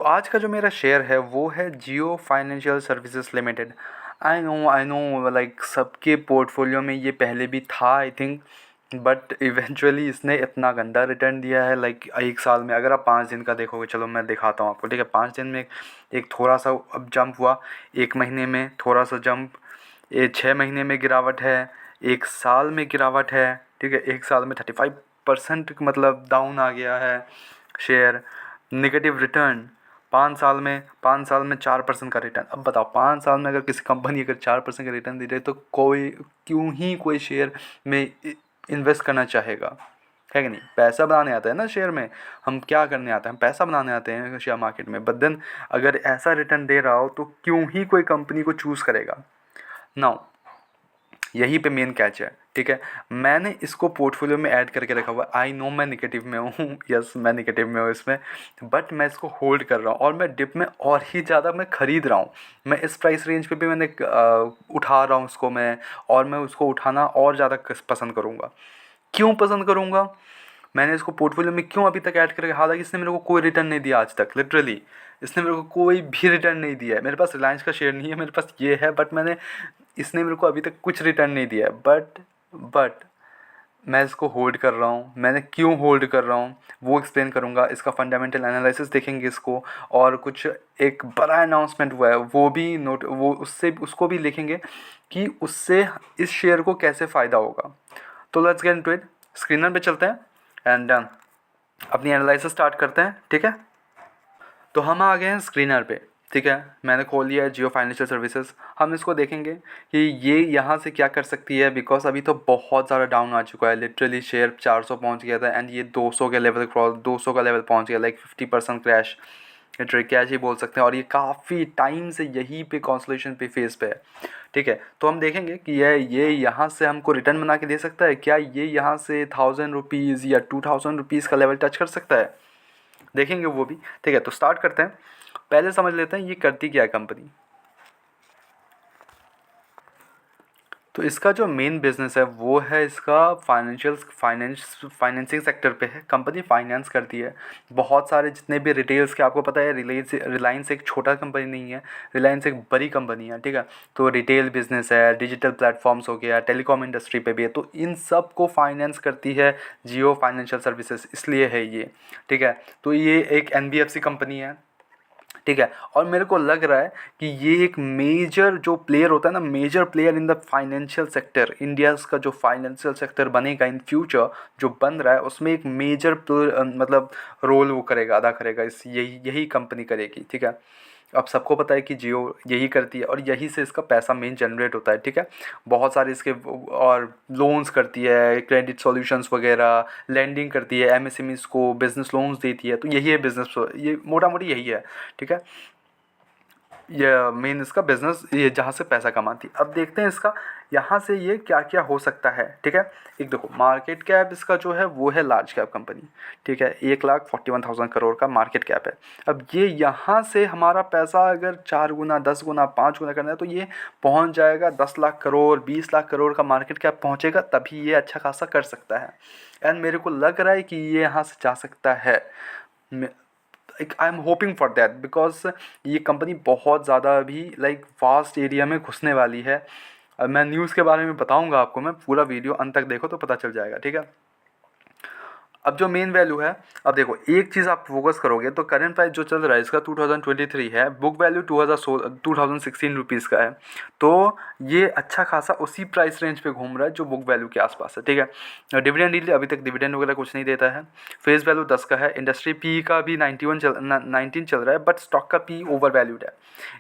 तो आज का जो मेरा शेयर है वो है Jio financial services limited. I know like सबके पोर्टफोलियो में ये पहले भी था आई थिंक, बट इवेंचुअली इसने इतना गंदा रिटर्न दिया है। लाइक एक साल में अगर आप 5 दिन का देखोगे, चलो मैं दिखाता हूँ आपको, ठीक है। 5 दिन में एक थोड़ा सा अब जंप हुआ, 1 महीने में थोड़ा सा जंप, 6 महीने में गिरावट है, 1 साल में गिरावट है, ठीक है। 1 साल में 35% मतलब डाउन आ गया है शेयर। नेगेटिव रिटर्न 5 साल में 4% का रिटर्न। अब बताओ 5 साल में अगर किसी कंपनी अगर 4% का रिटर्न दे रही है तो कोई क्यों ही कोई शेयर में इन्वेस्ट करना चाहेगा, है कि नहीं। पैसा बनाने आता है ना शेयर में, हम क्या करने आते हैं, हम पैसा बनाने आते हैं शेयर मार्केट में। बट देन अगर ऐसा रिटर्न दे रहा हो तो क्यों ही कोई कंपनी को चूज़ करेगा। नाउ यहीं पे मेन कैच है, ठीक है। मैंने इसको पोर्टफोलियो में ऐड करके रखा हुआ है। आई नो मैं निगेटिव में हूँ यस मैं निगेटिव में हूँ इसमें, बट मैं इसको होल्ड कर रहा हूँ और मैं डिप में और ही ज़्यादा मैं ख़रीद रहा हूँ। मैं इस प्राइस रेंज पे भी मैंने उठा रहा हूँ उसको मैं, और मैं उसको उठाना और ज़्यादा पसंद करूँगा। क्यों पसंद करूँगा, मैंने इसको पोर्टफोलियो में क्यों अभी तक ऐड करके, हालांकि इसने मेरे को कोई रिटर्न नहीं दिया आज तक। लिटरली इसने मेरे को कोई भी रिटर्न नहीं दिया है। मेरे पास रिलायंस का शेयर नहीं है, मेरे पास ये है, बट इसने मेरे को अभी तक कुछ रिटर्न नहीं दिया है। बट मैं इसको होल्ड कर रहा हूँ। मैंने क्यों होल्ड कर रहा हूँ वो एक्सप्लेन करूँगा। इसका फंडामेंटल एनालिसिस देखेंगे इसको, और कुछ एक बड़ा अनाउंसमेंट हुआ है वो भी नोट, वो उससे उसको भी लिखेंगे कि उससे इस शेयर को कैसे फ़ायदा होगा। तो let's get into it. Screener पे चलते हैं एंड अपनी एनालिसिस स्टार्ट करते हैं, ठीक है। तो हम आ गए हैं स्क्रीनर पे, ठीक है। मैंने खोल लिया है जियो फाइनेंशियल सर्विसेज। हम इसको देखेंगे कि ये यहाँ से क्या कर सकती है, बिकॉज अभी तो बहुत ज़्यादा डाउन आ चुका है। लिटरली शेयर 400 पहुँच गया था एंड ये 200 के लेवल क्रॉस, 200 का लेवल पहुँच गया। लाइक 50% क्रैश, लिटरली कैश ही बोल सकते हैं। और ये काफ़ी टाइम से यहीं पे कॉन्सोलेशन पे फेस पे है, ठीक है। तो हम देखेंगे कि ये यहाँ से हमको रिटर्न बना के दे सकता है क्या, ये यहाँ से 1000 रुपीज़ या 2000 रुपीज़ का लेवल टच कर सकता है, देखेंगे वो भी, ठीक है। तो स्टार्ट करते हैं। पहले समझ लेते हैं ये करती क्या है कंपनी। तो इसका जो मेन बिजनेस है वो है इसका फाइनेंसिंग सेक्टर पे है। कंपनी फाइनेंस करती है बहुत सारे जितने भी रिटेल्स के, आपको पता है रिलायंस एक छोटा कंपनी नहीं है, रिलायंस एक बड़ी कंपनी है, ठीक है। तो रिटेल बिजनेस है, डिजिटल प्लेटफॉर्म्स हो गया, टेलीकॉम इंडस्ट्री पे भी है, तो इन सब को फाइनेंस करती है जियो फाइनेंशियल सर्विसेज, इसलिए है ये, ठीक है। तो ये एक एनबीएफसी कंपनी है, ठीक है। और मेरे को लग रहा है कि ये एक मेजर जो प्लेयर होता है ना, major player in the financial sector, India का जो फाइनेंशियल सेक्टर बनेगा इन फ्यूचर, जो बन रहा है उसमें एक मेजर मतलब रोल वो करेगा, अदा करेगा, इस यही यही कंपनी करेगी, ठीक है। अब सबको पता है कि जियो यही करती है और यही से इसका पैसा मेन जनरेट होता है, ठीक है। बहुत सारे इसके और लोन्स करती है, क्रेडिट सॉल्यूशंस वगैरह, लैंडिंग करती है, एमएसएमईज को बिजनेस लोन्स देती है। तो यही है बिजनेस, ये मोटा मोटी यही है, ठीक है। ये मेन इसका बिजनेस, ये जहाँ से पैसा कमाती है। अब देखते हैं इसका यहाँ से ये क्या क्या हो सकता है, ठीक है। एक देखो मार्केट कैप इसका जो है वो है लार्ज कैप कंपनी, ठीक है। 1,41,000 करोड़ का मार्केट कैप है। अब ये यहाँ से हमारा पैसा अगर 4 गुना 10 गुना 5 गुना करना है तो ये पहुँच जाएगा 10 लाख करोड़, 20 लाख करोड़ का मार्केट कैप पहुँचेगा, तभी ये अच्छा खासा कर सकता है। एंड मेरे को लग रहा है कि ये यहाँ से जा सकता है। I am hoping for that, because ये कंपनी बहुत ज़्यादा अभी लाइक वास्ट एरिया में घुसने वाली है। अब मैं न्यूज़ के बारे में बताऊंगा आपको, मैं पूरा वीडियो अंत तक देखो तो पता चल जाएगा, ठीक है। अब जो मेन वैल्यू है, अब देखो एक चीज़ आप फोकस करोगे तो करंट प्राइस जो चल रहा है इसका 2023 है, बुक वैल्यू 2016 रुपीज़ का है। तो ये अच्छा खासा उसी प्राइस रेंज पे घूम रहा है जो बुक वैल्यू के आसपास है, ठीक है। डिविडेंड यील्ड अभी तक डिविडेंड वगैरह कुछ नहीं देता है। फेस वैल्यू 10 का है। इंडस्ट्री पी का भी 19 चल रहा है, बट स्टॉक का पी ओवर वैल्यूड है।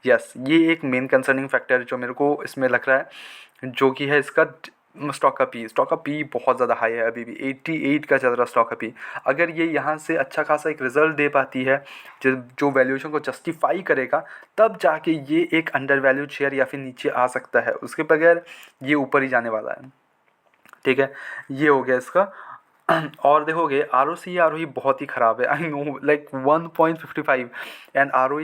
यस, ये एक मेन कंसर्निंग फैक्टर जो मेरे को इसमें लग रहा है, जो कि है इसका स्टॉक का पी बहुत ज़्यादा हाई है, अभी भी 88 का चल रहा स्टॉक का पी। अगर ये यहाँ से अच्छा खासा एक रिजल्ट दे पाती है जो वैल्यूएशन को जस्टिफाई करेगा, तब जाके ये एक अंडर वैल्यूड शेयर या फिर नीचे आ सकता है, उसके बगैर ये ऊपर ही जाने वाला है, ठीक है। ये हो गया इसका। और देखोगे आर ओ बहुत ही ख़राब है, I know, like 1.55 and R O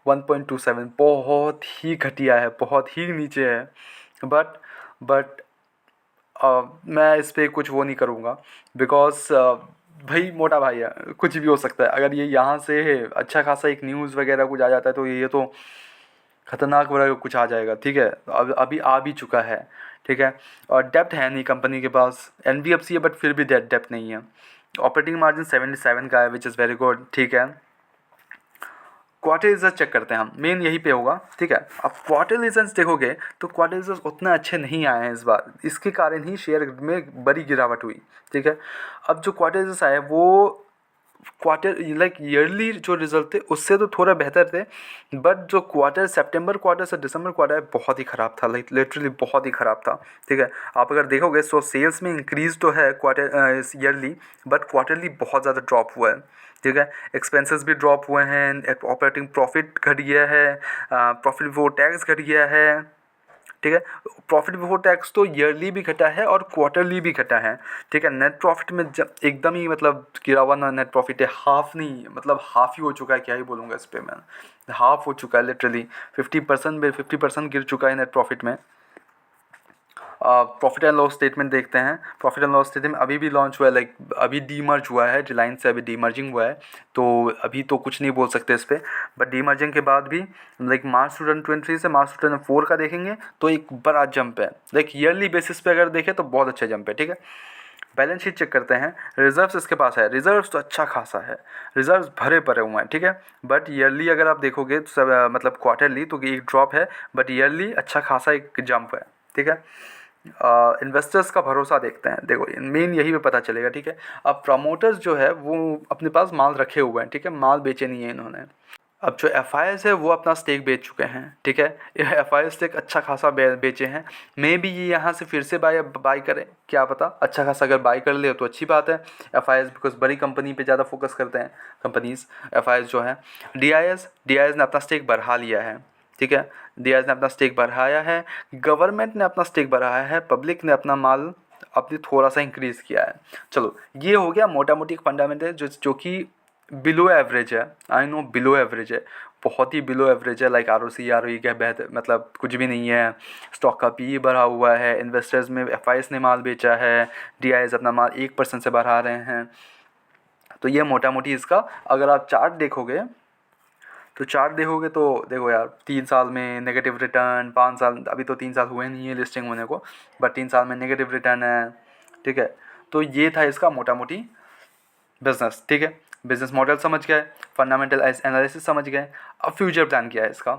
1.27, बहुत ही घटिया है, बहुत ही नीचे है। बट मैं इस पर कुछ वो नहीं करूँगा, बिकॉज भाई मोटा भाई है, कुछ भी हो सकता है। अगर ये यहाँ से अच्छा खासा एक न्यूज़ वगैरह कुछ आ जाता है तो ये तो खतरनाक वगैरह कुछ आ जाएगा, ठीक है। अब अभी आ भी चुका है, ठीक है। और डेप्ट है नहीं कंपनी के पास, एनबीएफसी है बट फिर भी डेप्ट नहीं है। ऑपरेटिंग मार्जिन 77 का है विच इज़ वेरी गुड, ठीक है। क्वार्टर रिजल्ट चेक करते हैं हम, मेन यही पे होगा, ठीक है। अब क्वार्टर रिजल्ट देखोगे तो क्वार्टर रिजल्ट उतना अच्छे नहीं आए हैं इस बार, इसके कारण ही शेयर में बड़ी गिरावट हुई, ठीक है। अब जो क्वार्टर रिजल्ट आए वो क्वार्टर लाइक ईयरली जो रिजल्ट थे उससे तो थोड़ा बेहतर थे, बट जो क्वार्टर सितंबर क्वार्टर से दिसंबर क्वार्टर है बहुत ही ख़राब था, लाइक लिटरली बहुत ही ख़राब था, ठीक है। आप अगर देखोगे सो सेल्स में इंक्रीज तो है क्वार्टर ईयरली, बट क्वार्टरली बहुत ज़्यादा ड्रॉप हुआ है, ठीक है। एक्सपेंसेस भी ड्रॉप हुए हैं, ऑपरेटिंग प्रॉफिट घट गया है, प्रॉफिट बिफोर टैक्स घट गया है, ठीक है। प्रॉफिट बिफोर टैक्स तो ईयरली भी घटा है और क्वार्टरली भी घटा है, ठीक है। नेट प्रॉफिट में जब एकदम ही मतलब गिरा हुआ ना नेट प्रॉफिट है, हाफ नहीं मतलब हाफ ही हो चुका है, क्या ही बोलूँगा इस पर मैं, हाफ हो चुका है लिटरली, 50% गिर चुका है नेट प्रॉफिट में। प्रॉफिट एंड लॉस स्टेटमेंट देखते हैं। प्रॉफिट एंड लॉस स्टेटमेंट अभी भी लॉन्च हुआ है, लाइक अभी डीमर्ज हुआ है, रिलायंस से अभी डीमर्जिंग हुआ है, तो अभी तो कुछ नहीं बोल सकते इस पर। बट डीमर्जिंग के बाद भी लाइक मार्च 2023 से मार्च 2024 का देखेंगे तो एक बड़ा जंप है, लाइक ईयरली बेसिस पे अगर देखें तो बहुत अच्छा जंप है, ठीक है। बैलेंस शीट चेक करते हैं, रिजर्व्स इसके पास है, रिजर्व्स तो अच्छा खासा है, रिजर्व्स भरे पड़े हुए हैं, ठीक है। बट ईयरली अगर आप देखोगे तो सब मतलब क्वार्टरली तो एक ड्रॉप है, बट ईयरली अच्छा खासा एक जंप है, ठीक है। इन्वेस्टर्स का भरोसा देखते हैं, देखो मेन यही पे पता चलेगा, ठीक है। अब प्रमोटर्स जो है वो अपने पास माल रखे हुए हैं, ठीक है, माल बेचे नहीं है इन्होंने। अब जो एफ है वो अपना स्टेक बेच चुके हैं, ठीक है। एफ आई स्टेक अच्छा खासा बेचे हैं, मे भी ये यहाँ से फिर से बाई करें, क्या पता। अच्छा खासा अगर बाई कर ले तो अच्छी बात है। एफ आई बिकॉज बड़ी कंपनी पे ज़्यादा फोकस करते हैं कंपनीज, एफ जो है। डी आई एस ने अपना स्टेक बढ़ा लिया है, ठीक है। डी ने अपना स्टेक बढ़ाया है, गवर्नमेंट ने अपना स्टेक बढ़ाया है, पब्लिक ने अपना माल अपनी थोड़ा सा इंक्रीज़ किया है। चलो ये हो गया मोटा मोटी एक फंडामेंटल जो कि बिलो एवरेज है, आई नो बिलो एवरेज है, बहुत ही बिलो एवरेज है, लाइक आर ओ ई का बेहतर मतलब कुछ भी नहीं है। स्टॉक का पी बढ़ा हुआ है, इन्वेस्टर्स में एफ ने माल बेचा है, डी अपना माल 1% से बढ़ा रहे हैं। तो ये मोटा मोटी इसका अगर आप चार्ट देखोगे तो देखो यार 3 साल में नेगेटिव रिटर्न, 5 साल, अभी तो 3 साल हुए नहीं है लिस्टिंग होने को, बट 3 साल में नेगेटिव रिटर्न है, ठीक है। तो ये था इसका मोटा मोटी बिजनेस, ठीक है। बिजनेस मॉडल समझ गए, फंडामेंटल एनालिसिस समझ गए। अब फ्यूचर प्लान क्या है इसका।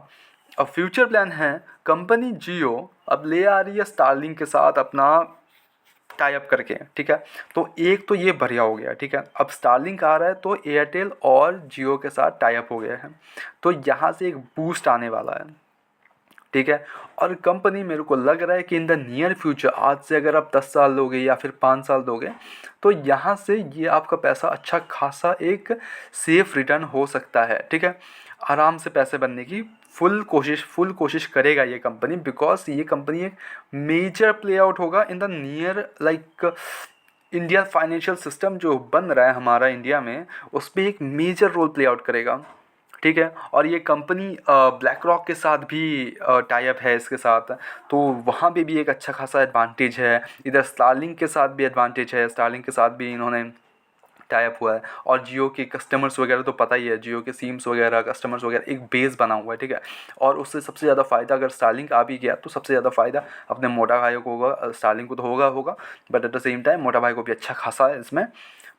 अब फ्यूचर प्लान है, कंपनी जियो अब ले आ रही है स्टारलिंक के साथ अपना टाई अप करके, ठीक है। तो एक तो ये बढ़िया हो गया, ठीक है। अब स्टारलिंक आ रहा है तो एयरटेल और जियो के साथ टाई अप हो गया है, तो यहाँ से एक बूस्ट आने वाला है, ठीक है। और कंपनी मेरे को लग रहा है कि इन द नियर फ्यूचर, आज से अगर आप 10 साल दोगे या फिर 5 साल दोगे तो यहाँ से ये आपका पैसा अच्छा खासा एक सेफ रिटर्न हो सकता है, ठीक है। आराम से पैसे बनने की फुल कोशिश करेगा ये कंपनी, बिकॉज ये कंपनी एक मेजर प्ले आउट होगा in the near like India financial system जो बन रहा है हमारा इंडिया में, उस पर एक मेजर रोल प्ले आउट करेगा, ठीक है। और ये कंपनी ब्लैक रॉक के साथ भी टाई अप है इसके साथ, तो वहाँ पे भी एक अच्छा खासा एडवांटेज है। इधर स्टारलिंक के साथ भी एडवांटेज है, स्टारलिंक के साथ भी इन्होंने टाई अप हुआ है। और जियो के कस्टमर्स वगैरह तो पता ही है, जियो के सिम्स वगैरह कस्टमर्स वगैरह एक बेस बना हुआ है, ठीक है। और उससे सबसे ज़्यादा फ़ायदा अगर स्टारलिंक आ भी गया तो सबसे ज़्यादा फ़ायदा अपने मोटा भाई को होगा, स्टारलिंक को तो होगा, but at the same time मोटा भाई को भी अच्छा खासा इसमें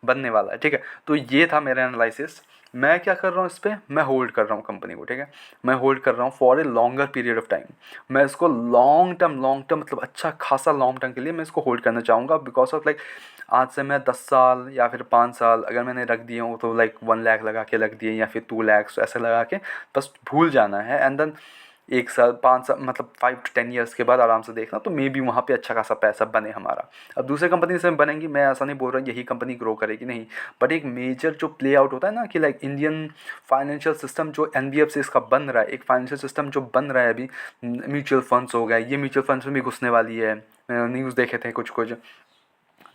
बनने वाला है, ठीक है। तो ये था मेरा एनालिसिस। मैं क्या कर रहा हूँ इस पर, मैं होल्ड कर रहा हूँ कंपनी को, ठीक है। मैं होल्ड कर रहा हूँ for a longer period of time. मैं इसको लॉन्ग टर्म मतलब अच्छा खासा लॉन्ग टर्म के लिए मैं इसको होल्ड करना चाहूँगा, बिकॉज ऑफ लाइक आज से मैं 10 साल या फिर 5 साल अगर मैंने रख दिए हूँ तो लाइक 1 लाख लगा के रख दिए या फिर 2 लाख ऐसे लगा के बस भूल जाना है, एंड देन 1 साल 5 साल मतलब 5 to 10 ईयर्स के बाद आराम से देखना, तो मे बी वहाँ पे अच्छा खासा पैसा बने हमारा। अब दूसरे कंपनी से बनेंगी, मैं ऐसा नहीं बोल रहा यही कंपनी ग्रो करेगी, नहीं, बट एक मेजर जो प्ले आउट होता है ना कि लाइक इंडियन फाइनेंशियल सिस्टम जो एनबीएफसी इसका बन रहा है, एक फाइनेंशियल सिस्टम जो बन रहा है अभी, म्यूचुअल फंड्स हो गए, ये म्यूचुअल फंड्स में भी घुसने वाली है, न्यूज़ देखे थे कुछ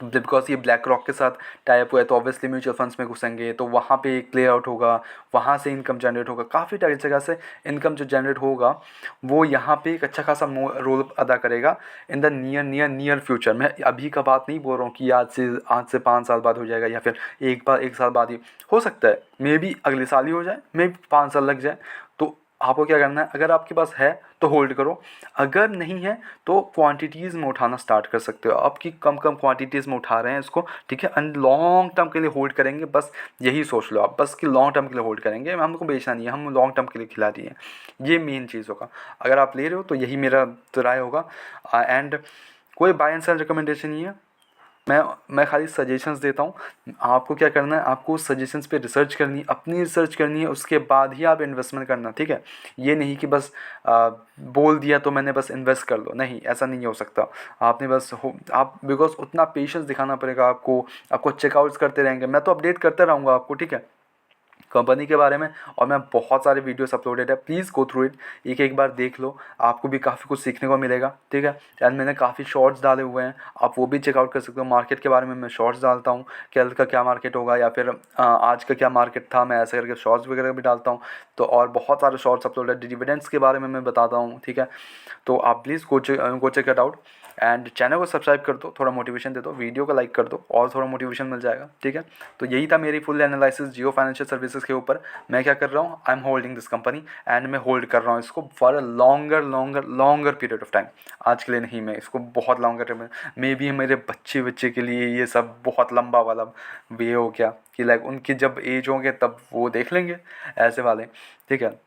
बिकॉज ये ब्लैक रॉक के साथ टाइप हुआ है तो ऑब्वियसली म्यूचुअल फंड्स में घुसेंगे, तो वहाँ पे एक प्ले आउट होगा, वहाँ से इनकम जनरेट होगा, काफ़ी टाइप जगह से इनकम जो जनरेट होगा वो यहाँ पे एक अच्छा खासा रोल अदा करेगा इन द नियर फ्यूचर। मैं अभी का बात नहीं बोल रहा हूँ कि आज से 5 साल बाद हो जाएगा या फिर एक साल बाद ही हो सकता है, मे बी अगले साल ही हो जाए, मे बी 5 साल लग जाए। तो आपको क्या करना है, अगर आपके पास है तो होल्ड करो, अगर नहीं है तो क्वांटिटीज़ में उठाना स्टार्ट कर सकते हो। आपकी कम क्वांटिटीज़ में उठा रहे हैं इसको, ठीक है, एंड लॉन्ग टर्म के लिए होल्ड करेंगे, बस यही सोच लो आप, बस कि लॉन्ग टर्म के लिए होल्ड करेंगे, हमको बेचना नहीं है, हम लॉन्ग टर्म के लिए खिला रही है, ये मेन चीज़ होगा। अगर आप ले रहे हो तो यही मेरा तो राय होगा। एंड कोई बाय एंड सेल रिकमेंडेशन नहीं है, मैं खाली सजेशंस देता हूँ। आपको क्या करना है, आपको सजेशंस पे रिसर्च करनी है, अपनी रिसर्च करनी है, उसके बाद ही आप इन्वेस्टमेंट करना, ठीक है। ये नहीं कि बस बोल दिया तो मैंने बस इन्वेस्ट कर लो, नहीं, ऐसा नहीं हो सकता। आपने बस आप बिकॉज उतना पेशेंस दिखाना पड़ेगा आपको चेकआउट्स करते रहेंगे, मैं तो अपडेट करते रहूँगा आपको, ठीक है, कंपनी के बारे में। और मैं बहुत सारे वीडियोस अपलोडेड है, प्लीज़ गो थ्रू इट, एक बार देख लो, आपको भी काफ़ी कुछ सीखने को मिलेगा, ठीक है। एंड मैंने काफ़ी शॉर्ट्स डाले हुए हैं, आप वो भी चेकआउट कर सकते हो। मार्केट के बारे में मैं शॉर्ट्स डालता हूँ, कल का क्या मार्केट होगा या फिर आज का क्या मार्केट था, मैं ऐसे करके शॉर्ट्स वगैरह भी डालता हूँ। तो और बहुत सारे शॉर्ट्स अपलोड है, डिविडेंड्स के बारे में मैं बताता हूँ, ठीक है। तो आप please go check it out and channel को सब्सक्राइब कर दो, थोड़ा मोटिवेशन दे दो, वीडियो को लाइक कर दो और थोड़ा मोटिवेशन मिल जाएगा, ठीक है। तो यही था मेरी फुल एनालिसिस जियो फाइनेंशियल सर्विसेज के ऊपर। मैं क्या कर रहा हूँ, I am holding this company and मैं होल्ड कर रहा हूँ इसको for a longer period of time. आज के लिए नहीं, मैं इसको बहुत लॉन्गर टाइम, मे बी मेरे बच्चे के लिए ये सब बहुत लंबा वाला वे हो गया कि लाइक उनकी जब एज होंगे तब वो देख लेंगे ऐसे वाले, ठीक है।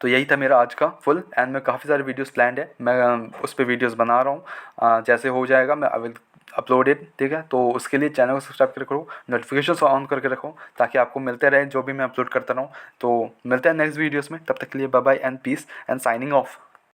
तो यही था मेरा आज का फुल एंड मैं काफ़ी सारे वीडियोस प्लान्ड है, मैं उस पर वीडियोस बना रहा हूँ, जैसे हो जाएगा मैं आई विल अपलोडेड, ठीक है। तो उसके लिए चैनल को सब्सक्राइब करके रखो, नोटिफिकेशन ऑन करके रखो ताकि आपको मिलते रहे जो भी मैं अपलोड करता रहूँ। तो मिलते हैं नेक्स्ट वीडियोस में, तब तक के लिए bye bye and peace and signing of.